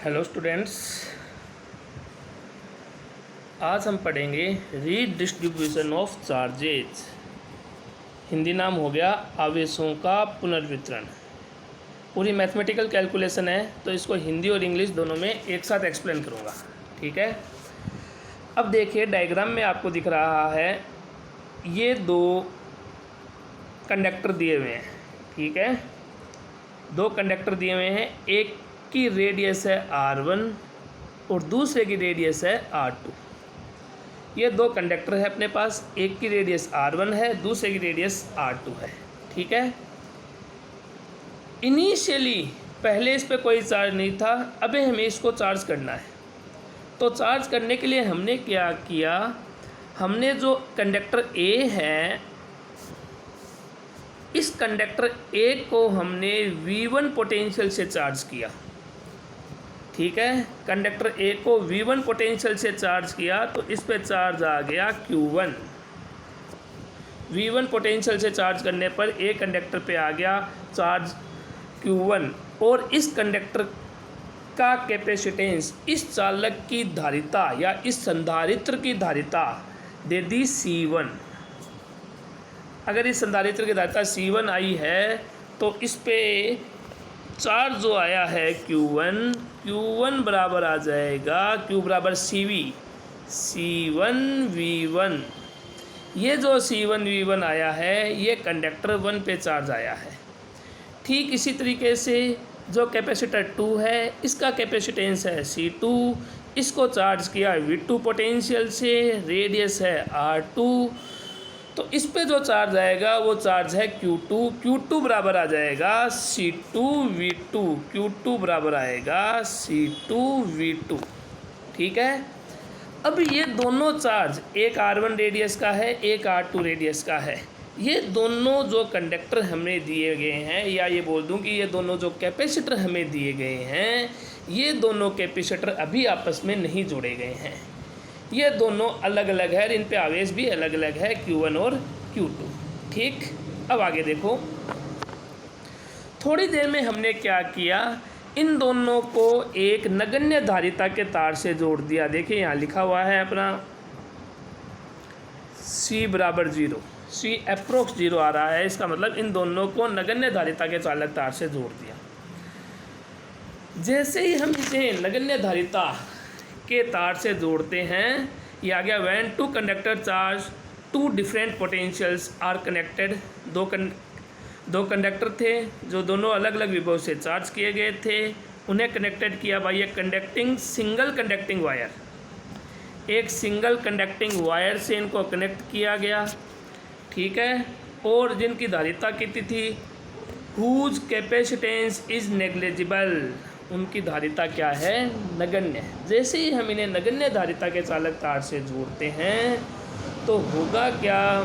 Hello students, आज हम पढ़ेंगे रीडिस्ट्रीब्यूशन ऑफ चार्जेज। हिंदी नाम हो गया आवेशों का पुनर्वितरण। पूरी मैथमेटिकल कैलकुलेशन है, तो इसको हिंदी और इंग्लिश दोनों में एक साथ एक्सप्लेन करूँगा। ठीक है। अब देखिए, डायग्राम में आपको दिख रहा है ये दो कंडक्टर दिए हुए हैं। ठीक है, दो कंडक्टर दिए हुए हैं, एक की रेडियस है R1 और दूसरे की रेडियस है R2। ये दो कंडक्टर है अपने पास, एक की रेडियस R1 है, दूसरे की रेडियस R2 है। ठीक है। इनिशियली पहले इस पे कोई चार्ज नहीं था, अबे हमें इसको चार्ज करना है। तो चार्ज करने के लिए हमने क्या किया, हमने जो कंडक्टर A है, इस कंडक्टर A को हमने V1 पोटेंशियल से चार्ज किया। ठीक है, कंडक्टर A को V1 पोटेंशियल से चार्ज किया तो इस पे चार्ज आ गया Q1। V1 पोटेंशियल से चार्ज करने पर A कंडक्टर पे आ गया चार्ज Q1 और इस कंडक्टर का कैपेसिटेंस, इस चालक की धारिता या इस संधारित्र की धारिता दे दी C1। अगर इस संधारित्र की धारिता C1 आई है तो इस पे चार्ज जो आया है Q1 बराबर आ जाएगा Q बराबर CV C1V1। ये जो C1V1 आया है ये कंडक्टर 1 पे चार्ज आया है। ठीक इसी तरीके से जो कैपेसिटर 2 है, इसका कैपेसिटेंस है C2, इसको चार्ज किया V2 पोटेंशियल से, रेडियस है R2, तो इस पे जो चार्ज आएगा वो चार्ज है Q2 बराबर आ जाएगा C2V2, Q2 बराबर आएगा C2V2। ठीक है। अब ये दोनों चार्ज, एक R1 रेडियस का है, एक R2 रेडियस का है। ये दोनों जो कंडक्टर हमें दिए गए हैं, या ये बोल दूं कि ये दोनों जो कैपेसिटर हमें दिए गए हैं, ये दोनों कैपेसिटर अभी आपस में नहीं जोड़े गए हैं। ये दोनों अलग अलग है, इन पे आवेश भी अलग अलग है, Q1 और Q2। ठीक। अब आगे देखो, थोड़ी देर में हमने क्या किया, इन दोनों को एक नगण्य धारिता के तार से जोड़ दिया। देखिए यहाँ लिखा हुआ है अपना C बराबर 0, C अप्रोक्स 0 आ रहा है। इसका मतलब इन दोनों को नगण्य धारिता के चालक तार से जोड़ दिया। जैसे ही हम इसे नगण्य धारिता के तार से जोड़ते हैं, ये आ गया when two conductor charge to different potentials are connected. दो कंडक्टर थे जो दोनों अलग अलग विभव से चार्ज किए गए थे, उन्हें कनेक्टेड किया by a single conducting wire. एक सिंगल कंडक्टिंग वायर से इनको कनेक्ट किया गया। ठीक है। और जिनकी धारिता कितनी थी, हुज कैपेसिटेंस इज नेग्लिजिबल, उनकी धारिता क्या है, नगण्य। जैसे ही हम इन्हें नगण्य धारिता के चालक तार से जोड़ते हैं तो होगा क्या,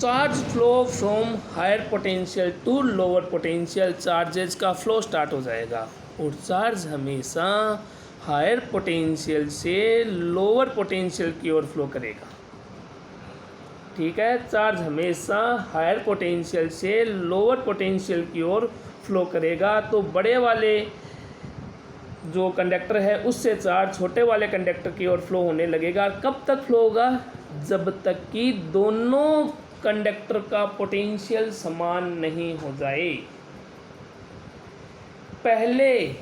charge flow from higher potential to lower potential, charges का फ्लो स्टार्ट हो जाएगा। और चार्ज हमेशा हायर पोटेंशियल से लोअर पोटेंशियल की ओर फ्लो करेगा। ठीक है, चार्ज हमेशा हायर पोटेंशियल से लोअर पोटेंशियल की ओर फ्लो करेगा। तो बड़े वाले जो कंडक्टर है उससे चार्ज छोटे वाले कंडक्टर की ओर फ्लो होने लगेगा। कब तक फ्लो होगा, जब तक कि दोनों कंडक्टर का पोटेंशियल समान नहीं हो जाए। पहले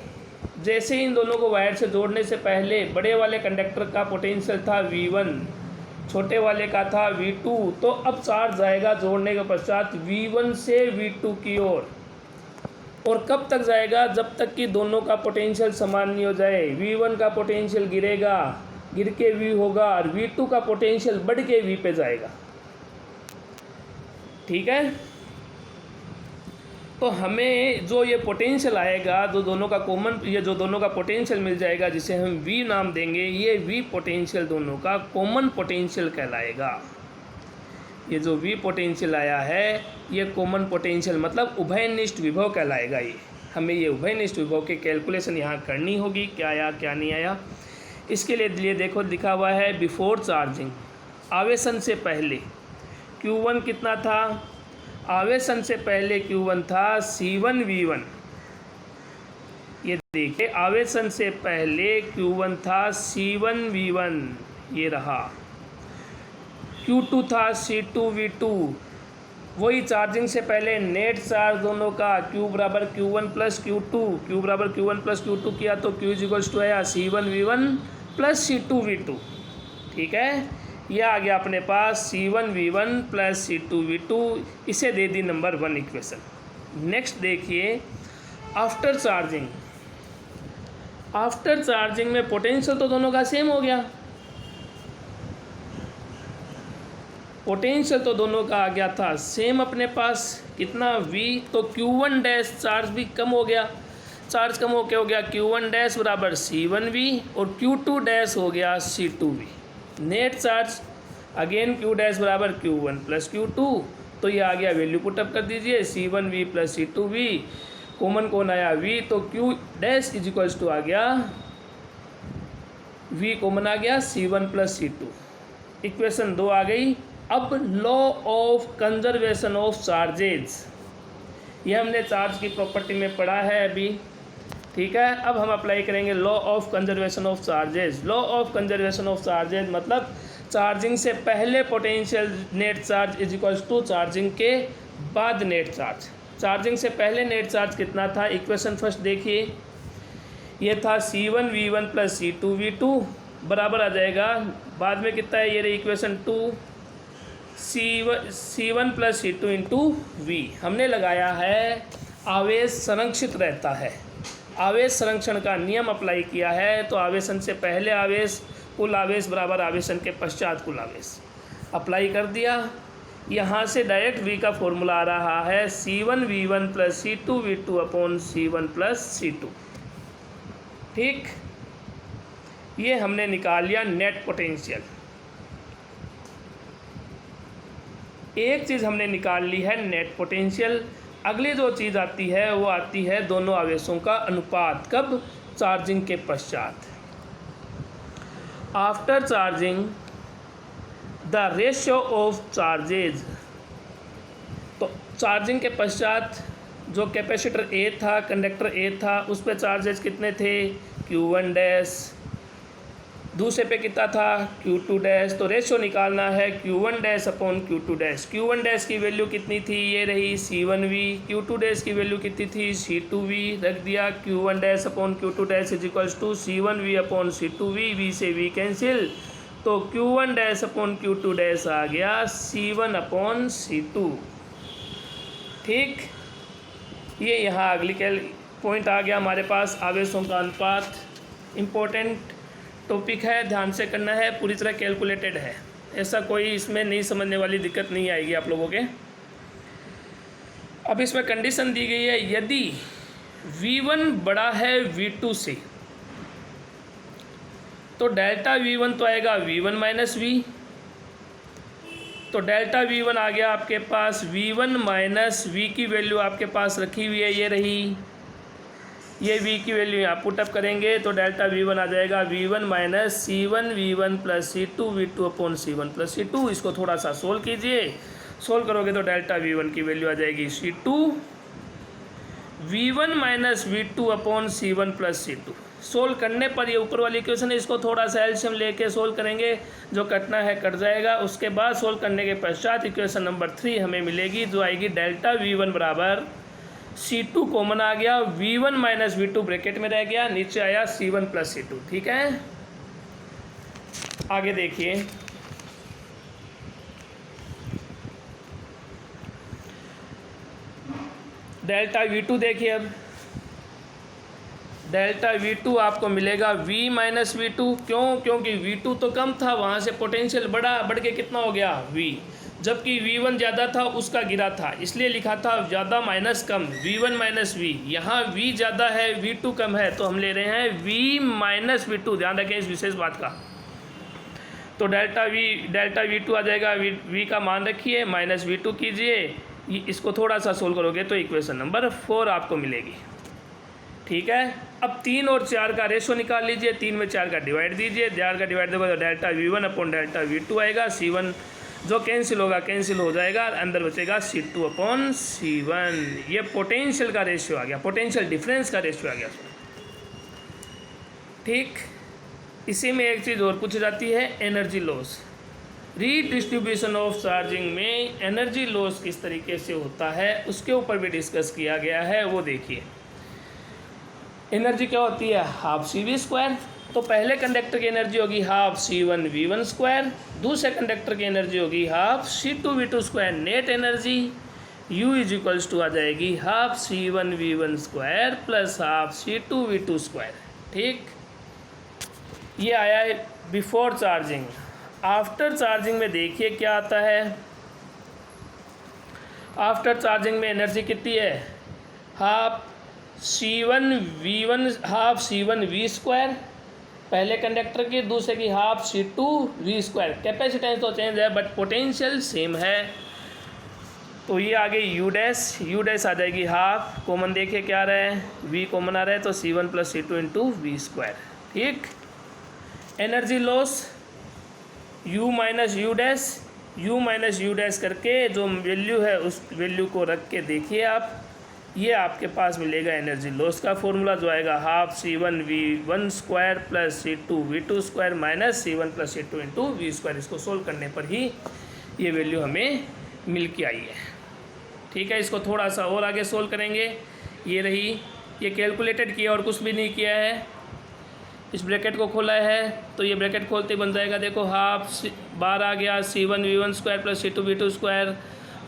जैसे इन दोनों को वायर से जोड़ने से पहले बड़े वाले कंडक्टर का पोटेंशियल था V1, छोटे वाले का था V2, तो अब चार्ज जाएगा जोड़ने के पश्चात V1 से V2 की ओर। और कब तक जाएगा, जब तक कि दोनों का पोटेंशियल समान नहीं हो जाए। V1 का पोटेंशियल गिरेगा, गिर के V होगा, और V2 का पोटेंशियल बढ़ के V पे जाएगा। ठीक है। तो हमें जो ये पोटेंशियल आएगा, जो दोनों का कॉमन, ये जो दोनों का पोटेंशियल मिल जाएगा, जिसे हम V नाम देंगे, ये V पोटेंशियल दोनों का कॉमन पोटेंशियल कहलाएगा। ये जो V पोटेंशियल आया है ये कॉमन पोटेंशियल मतलब उभयनिष्ठ विभव कहलाएगा। ये हमें ये उभयनिष्ठ विभव की कैलकुलेशन यहाँ करनी होगी, क्या आया क्या नहीं आया। इसके लिए देखो लिखा हुआ है बिफोर चार्जिंग, आवेशन से पहले Q1 कितना था, आवेशन से पहले Q1 था C1V1। ये देखिए आवेशन से पहले Q1 था C1V1, ये रहा। Q2 था C2V2, वही चार्जिंग से पहले नेट चार्ज दोनों का Q बराबर Q1 प्लस Q2, Q बराबर Q1 प्लस Q2 किया तो Q इक्वल्स टू आया C1V1 प्लस C2V2। ठीक है, ये आ गया अपने पास C1V1 प्लस C2V2, इसे दे दी नंबर 1 इक्वेशन। नेक्स्ट देखिए आफ्टर चार्जिंग। आफ्टर चार्जिंग में पोटेंशियल तो दोनों का सेम हो गया, पोटेंशियल तो दोनों का आ गया था सेम अपने पास, कितना V, तो Q1 डैश चार्ज भी कम हो गया, चार्ज कम होके हो गया Q1 डैश बराबर C1V और Q2 डैश हो गया C2V। Net charge again Q dash बराबर Q1 प्लस Q2, तो ये आ गया, वैल्यू पुटअप कर दीजिए C1V प्लस C2V, कॉमन कौन आया V, तो Q dash is equals to आ गया V कॉमन आ गया C1 प्लस C2, इक्वेशन 2 आ गई। अब law of conservation of charges, ये हमने चार्ज की प्रॉपर्टी में पढ़ा है अभी। ठीक है, अब हम अप्लाई करेंगे law of conservation of charges. Law of conservation of charges मतलब चार्जिंग से पहले potential net charge is equals to charging के बाद नेट चार्ज। चार्जिंग से पहले नेट चार्ज कितना था, इक्वेशन फर्स्ट देखिए, ये था C1V1 प्लस C2V2 बराबर आ जाएगा, बाद में कितना है, ये रही equation 2, C1 plus C2 into V। हमने लगाया है आवेश संरक्षित रहता है, आवेश संरक्षण का नियम अप्लाई किया है, तो आवेशन से पहले आवेश कुल आवेश बराबर आवेशन के पश्चात कुल आवेश अप्लाई कर दिया। यहाँ से डायरेक्ट V का फॉर्मूला आ रहा है C1V1 plus C2V2 upon C1 plus C2। ठीक, ये हमने निकाल लिया नेट पोटेंशियल। एक चीज़ हमने निकाल ली है नेट पोटेंशियल, अगली जो चीज़ आती है वो आती है दोनों आवेशों का अनुपात, कब, चार्जिंग के पश्चात। After charging the ratio of charges, तो चार्जिंग के पश्चात जो कैपेसिटर A था, कंडक्टर A था, उस पे चार्जेज कितने थे, Q1 डैश, दूसरे पे कितना था Q2 डैश, तो रेशियो निकालना है Q1 dash upon Q2 dash. Q1 dash की वैल्यू कितनी थी, ये रही C1V, Q2 डैश की वैल्यू कितनी थी C2V, रख दिया Q1 dash upon Q2 dash is equals to C1V upon C2V, V से V कैंसिल, तो Q1 dash upon Q2 dash आ गया C1 अपॉन C2। ठीक, ये यहाँ अगली पॉइंट आ गया हमारे पास, आवेशों का अनुपात। इम्पोर्टेंट टॉपिक है, ध्यान से करना है, पूरी तरह कैलकुलेटेड है, ऐसा कोई इसमें नहीं समझने वाली दिक्कत नहीं आएगी आप लोगों के। अब इसमें कंडीशन दी गई है, यदि V1 बड़ा है V2 से, तो डेल्टा V1 तो आएगा V1 माइनस V, तो डेल्टा V1 आ गया आपके पास V1 माइनस V की वैल्यू आपके पास रखी हुई है, ये रही, ये V की वैल्यू यहाँ पुटअप करेंगे तो डेल्टा V1 आ जाएगा V1 minus C1V1 plus C2V2 upon C1 plus C2। इसको थोड़ा सा सोल्व कीजिए, सोल्व करोगे तो डेल्टा V1 की वैल्यू आ जाएगी C2 V1 minus V2 upon C1 plus C2। Solve करने पर ये ऊपर वाली इक्वेशन है, इसको थोड़ा सा एलसीएम लेके सोल्व करेंगे, जो कटना है कट जाएगा। उसके बाद सोल्व करने के पश्चात इक्वेशन नंबर 3 हमें मिलेगी, जो आएगी डेल्टा V1 बराबर C2 कॉमन आ गया, V1 माइनस V2 ब्रैकेट में रह गया, नीचे आया C1 प्लस C2। ठीक है, आगे देखिए, डेल्टा V2 देखिए। अब डेल्टा V2 आपको मिलेगा V माइनस V2, क्यों, क्योंकि V2 तो कम था, वहाँ से पोटेंशियल बढ़ के कितना हो गया V, जबकि V1 ज़्यादा था उसका गिरा था, इसलिए लिखा था ज़्यादा माइनस कम, V1 माइनस V। यहाँ V ज़्यादा है V2 कम है, तो हम ले रहे हैं V माइनस V2, ध्यान रखें इस विशेष बात का। तो डेल्टा V2 आ जाएगा, V का मान रखिए, माइनस V2 कीजिए, इसको थोड़ा सा सोल्व करोगे तो इक्वेशन नंबर 4 आपको मिलेगी। ठीक है, अब 3 और 4 का रेशो निकाल लीजिए, 3 में 4 का डिवाइड दीजिए, 4 का डिवाइड दोगे तो delta V1 upon delta V2 आएगा, C1 जो कैंसिल होगा कैंसिल हो जाएगा, अंदर बचेगा C2 अपॉन C1। ये पोटेंशियल का रेशियो आ गया, पोटेंशियल डिफरेंस का रेशियो आ गया। ठीक, इसी में एक चीज़ और पूछी जाती है, energy loss. Redistribution of charging में एनर्जी लॉस किस तरीके से होता है उसके ऊपर भी डिस्कस किया गया है, वो देखिए। एनर्जी क्या होती है, हाफ CV²। तो पहले कंडक्टर की एनर्जी होगी हाफ C1V1², दूसरे कंडक्टर की एनर्जी होगी half C2V2²। Net energy U = आ जाएगी half C1V1² plus half C2V2²। ठीक, ये आया है बिफोर चार्जिंग। आफ्टर चार्जिंग में देखिए क्या आता है। आफ्टर चार्जिंग में एनर्जी कितनी है, हाफ C1V² पहले कंडक्टर की, दूसरे की हाफ C2V²। कैपेसिटेंस तो चेंज है बट पोटेंशियल सेम है। तो ये आ गई U डैश आ जाएगी हाफ, कॉमन देखिए क्या आ रहा है, V कॉमन आ रहा है तो C1 + C2 × V²। ठीक, energy loss U - U dash करके जो वैल्यू है उस वैल्यू को रख के देखिए आप, ये आपके पास मिलेगा एनर्जी लॉस का फॉर्मूला, जो आएगा half C1V1² plus C2V2² minus C1 + C2 × V²। इसको सोल्व करने पर ही ये वैल्यू हमें मिल के आई है। ठीक है, इसको थोड़ा सा और आगे सोल्व करेंगे। ये रही, ये कैलकुलेटेड किया और कुछ भी नहीं किया है। इस ब्रैकेट को खोला है तो ये ब्रैकेट खोलते बन जाएगा, देखो हाफ बार आ गया C1V1² प्लस C2V2²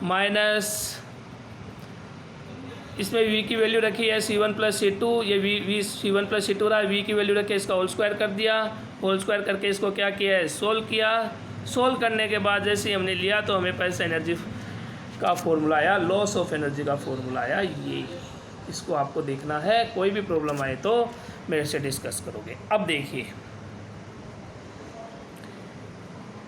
माइनस इसमें V की वैल्यू रखी है C1 + C2, ये V C1 + C2 रहा, V की वैल्यू रखी है, इसका होल स्क्वायर कर दिया, होल स्क्वायर करके इसको क्या किया है, सोल्व किया। सोल्व करने के बाद जैसे ही हमने लिया तो हमें पैसा एनर्जी का फॉर्मूला आया, लॉस ऑफ एनर्जी का फॉर्मूला आया। ये इसको आपको देखना है, कोई भी प्रॉब्लम आए तो मेरे से डिस्कस करोगे। अब देखिए,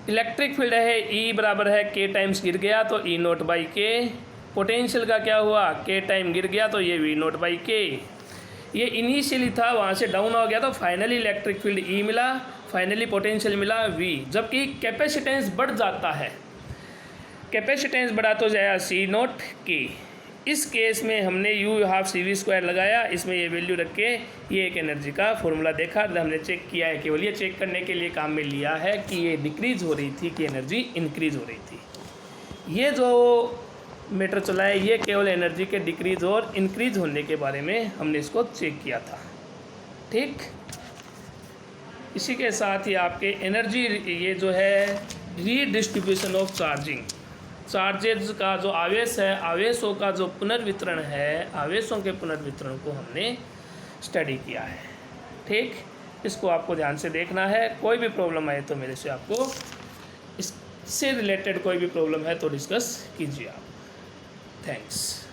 इलेक्ट्रिक फील्ड है E बराबर है K टाइम्स गिर गया तो E0/K। पोटेंशियल का क्या हुआ, K टाइम गिर गया तो ये V0/K। ये इनिशियली था, वहाँ से डाउन हो गया तो फाइनली इलेक्ट्रिक फील्ड E मिला, फाइनली पोटेंशियल मिला V। जबकि कैपेसिटेंस बढ़ जाता है, कैपेसिटेंस बढ़ा तो जाएगा C0K। इस केस में हमने U हाफ CV² लगाया, इसमें ये वैल्यू रख के ये एक एनर्जी का फॉर्मूला देखा, हमने चेक किया है। केवल ये चेक करने के लिए काम में लिया है कि ये डिक्रीज़ हो रही थी कि एनर्जी इंक्रीज़ हो रही थी। ये जो मीटर चला है ये केवल एनर्जी के डिक्रीज़ और इंक्रीज़ होने के बारे में हमने इसको चेक किया था। ठीक, इसी के साथ ही आपके एनर्जी ये जो है रीडिस्ट्रीब्यूशन ऑफ चार्जिंग, चार्जेज का जो आवेश है, आवेशों का जो पुनर्वितरण है, आवेशों के पुनर्वितरण को हमने स्टडी किया है। ठीक, इसको आपको ध्यान से देखना है। कोई भी प्रॉब्लम आए तो मेरे से आपको इससे रिलेटेड कोई भी प्रॉब्लम है तो डिस्कस कीजिए आप। थैंक्स।